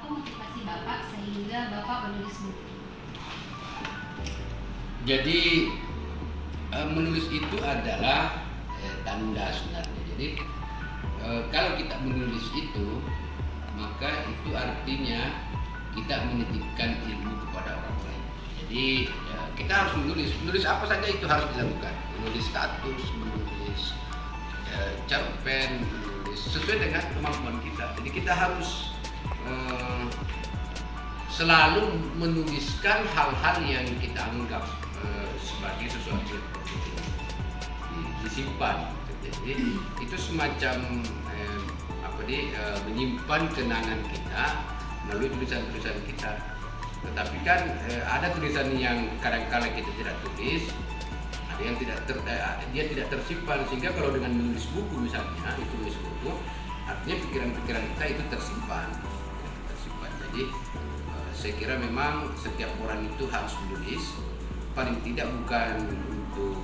Apa motivasi Bapak sehingga Bapak menulis buku? Jadi menulis itu adalah tanda sebenarnya. Jadi kalau kita menulis itu, maka itu artinya kita menitipkan ilmu kepada orang lain. Jadi kita harus menulis apa saja itu harus dilakukan. Menulis status, menulis cerpen, menulis sesuai dengan kemampuan kita. Jadi kita harus selalu menuliskan hal-hal yang kita anggap sebagai sesuatu yang disimpan. Jadi itu semacam menyimpan kenangan kita melalui tulisan-tulisan kita. Tetapi kan ada tulisan yang kadang-kala kita tidak tulis, ada yang dia tidak tersimpan, sehingga kalau dengan menulis buku misalnya, itu menulis buku, artinya pikiran-pikiran kita itu tersimpan. Jadi saya kira memang setiap orang itu harus menulis, paling tidak bukan untuk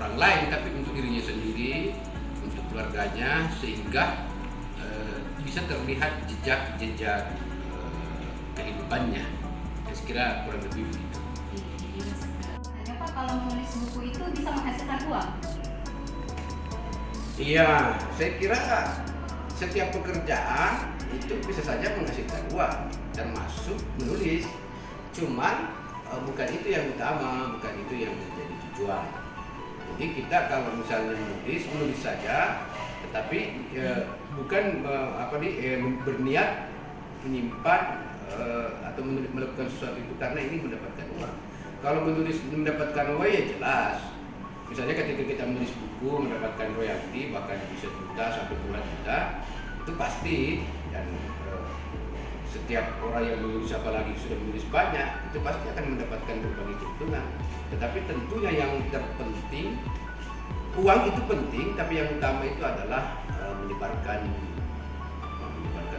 orang lain, tapi untuk dirinya sendiri, untuk keluarganya, sehingga bisa terlihat jejak-jejak kehidupannya. Saya kira kurang lebih begitu. Jadi Pak, kalau menulis buku itu bisa menghasilkan uang? Iya, saya kira setiap pekerjaan itu bisa saja menghasilkan uang, termasuk menulis. Cuman bukan itu yang utama, bukan itu yang menjadi tujuan. Jadi kita kalau misalnya menulis saja, tetapi bukan berniat menyimpan atau melakukan sesuatu itu karena ini mendapatkan uang. Kalau menulis mendapatkan uang ya jelas. Misalnya ketika kita menulis buku mendapatkan royalti bahkan bisa juta sampai puluhan juta, itu pasti. Dan setiap orang yang menulis, apalagi sudah menulis banyak, itu pasti akan mendapatkan berbagai keuntungan. Tetapi tentunya yang terpenting, uang itu penting, tapi yang utama itu adalah menyebarkan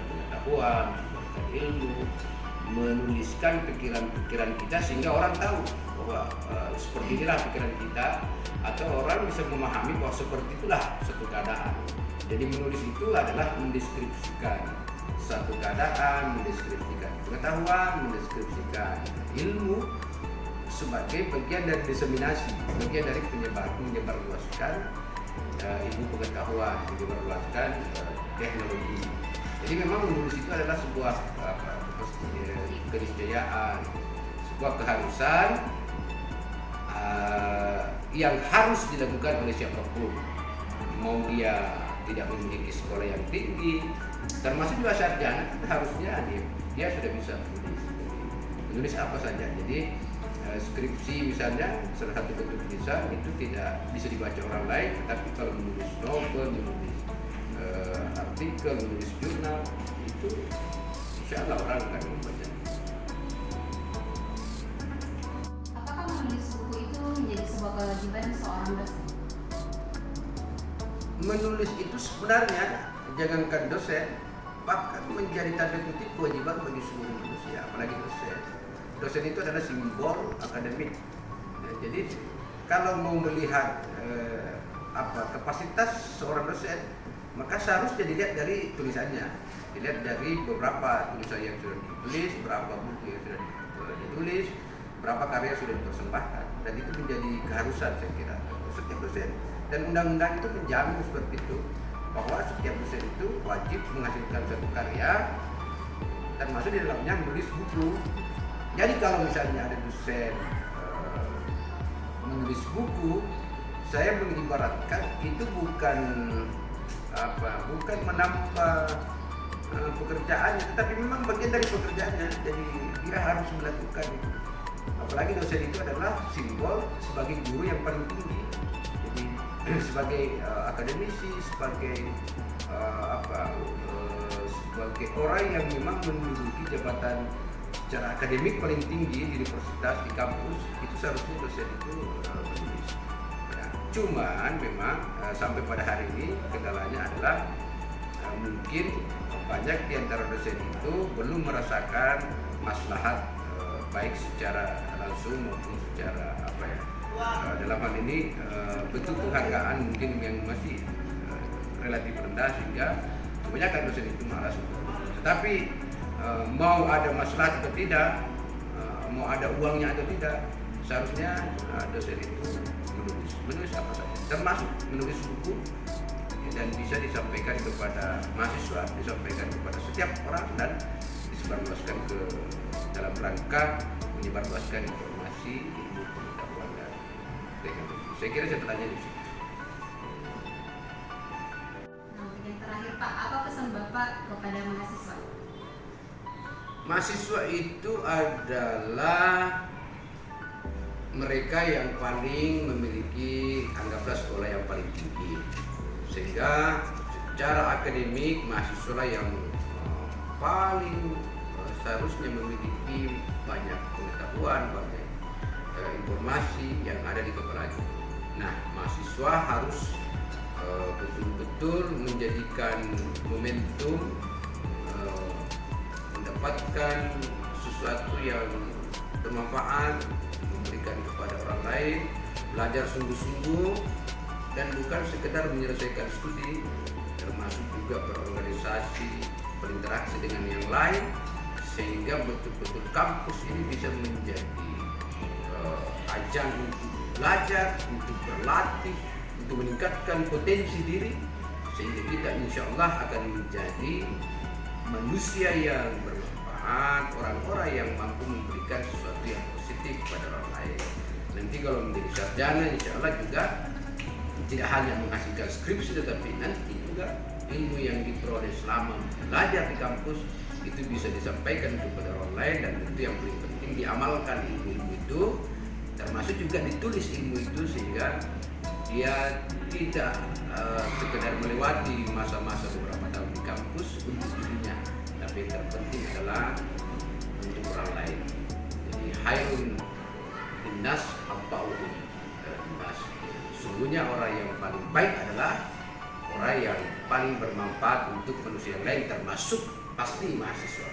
pengetahuan, menyebarkan ilmu, menuliskan pikiran-pikiran kita sehingga orang tahu bahwa seperti inilah pikiran kita, atau orang bisa memahami bahwa seperti itulah suatu keadaan. Jadi menulis itu adalah mendeskripsikan satu keadaan, mendeskripsikan pengetahuan, mendeskripsikan ilmu sebagai bagian dari diseminasi, bagian dari menyebarluaskan ilmu pengetahuan, menyebarluaskan teknologi. Jadi memang menulis itu adalah sebuah keniscayaan, sebuah keharusan yang harus dilakukan oleh siapapun, mau dia tidak memiliki sekolah yang tinggi, termasuk juga sarjana, harusnya dia sudah bisa menulis apa saja. Jadi skripsi misalnya salah satu bentuk tulisan itu tidak bisa dibaca orang lain, tapi kalau menulis novel, menulis artikel, menulis jurnal, itu insya Allah orang akan membaca. Apakah menulis buku itu menjadi sebuah kewajiban seorang dosen? Menulis itu sebenarnya jangankan dosen, bahkan menjadi tanda kutip kewajiban bagi seluruh manusia, apalagi dosen. Dosen itu adalah simbol akademik. Jadi kalau mau melihat kapasitas seorang dosen, maka seharusnya dilihat dari tulisannya, dilihat dari beberapa tulisan yang sudah ditulis, berapa buku yang sudah ditulis, berapa karya sudah dipersembahkan, dan itu menjadi keharusan saya kira setiap dosen. Dan undang-undang itu menjamin seperti itu, bahwa setiap dosen itu wajib menghasilkan satu karya, termasuk di dalamnya menulis buku. Jadi kalau misalnya ada dosen menulis buku, saya mengibaratkan itu bukan menambah pekerjaannya, tetapi memang bagian dari pekerjaannya. Jadi dia harus melakukan itu. Apalagi dosen itu adalah simbol sebagai guru yang paling tinggi. Jadi sebagai akademisi, sebagai sebagai orang yang memang menduduki jabatan secara akademik paling tinggi di universitas, di kampus, itu seharusnya dosen itu menulis. Ya, cuman memang sampai pada hari ini kendalanya adalah mungkin banyak di antara dosen itu belum merasakan maslahat baik secara langsung maupun secara dalam hal ini bentuk penghargaan mungkin yang masih relatif rendah, sehingga kebanyakan dosen itu malas untuk Tetapi mau ada masalah atau tidak, mau ada uangnya atau tidak, seharusnya dosen itu menulis apa saja, termasuk menulis buku, dan bisa disampaikan kepada mahasiswa, disampaikan kepada setiap orang, dan disebarluaskan ke dalam rangka menyebarluaskan informasi, ilmu pengetahuan dan teknologi. Saya kira setelahnya di situ. Nah, yang terakhir Pak, apa pesan Bapak kepada mahasiswa? Mahasiswa itu adalah mereka yang paling memiliki, anggaplah sekolah yang paling tinggi, sehingga secara akademik mahasiswa yang paling seharusnya memiliki banyak pengetahuan, banyak informasi yang ada di kepalanya. Nah, mahasiswa harus betul-betul menjadikan momentum mendapatkan sesuatu yang bermanfaat, memberikan kepada orang lain, belajar sungguh-sungguh, dan bukan sekedar menyelesaikan studi, termasuk juga berorganisasi, berinteraksi dengan yang lain, sehingga betul-betul kampus ini bisa menjadi ajang untuk belajar, untuk berlatih, untuk meningkatkan potensi diri, sehingga kita insya Allah akan menjadi manusia yang bermanfaat, orang-orang yang mampu memberikan sesuatu yang positif kepada orang lain. Nanti kalau menjadi sarjana insya Allah juga tidak hanya menghasilkan skripsi, tetapi nanti juga ilmu yang diperoleh selama belajar di kampus itu bisa disampaikan kepada orang lain, dan itu yang paling penting diamalkan ilmu-ilmu itu, termasuk juga ditulis ilmu itu, sehingga dia tidak sekedar melewati masa-masa beberapa tahun di kampus untuk dirinya, tapi yang terpenting adalah untuk orang lain. Jadi hayrun linnas anfa'uhum linnas. Sungguhnya orang yang paling baik adalah orang yang paling bermanfaat untuk manusia lain, termasuk pasti mahasiswa.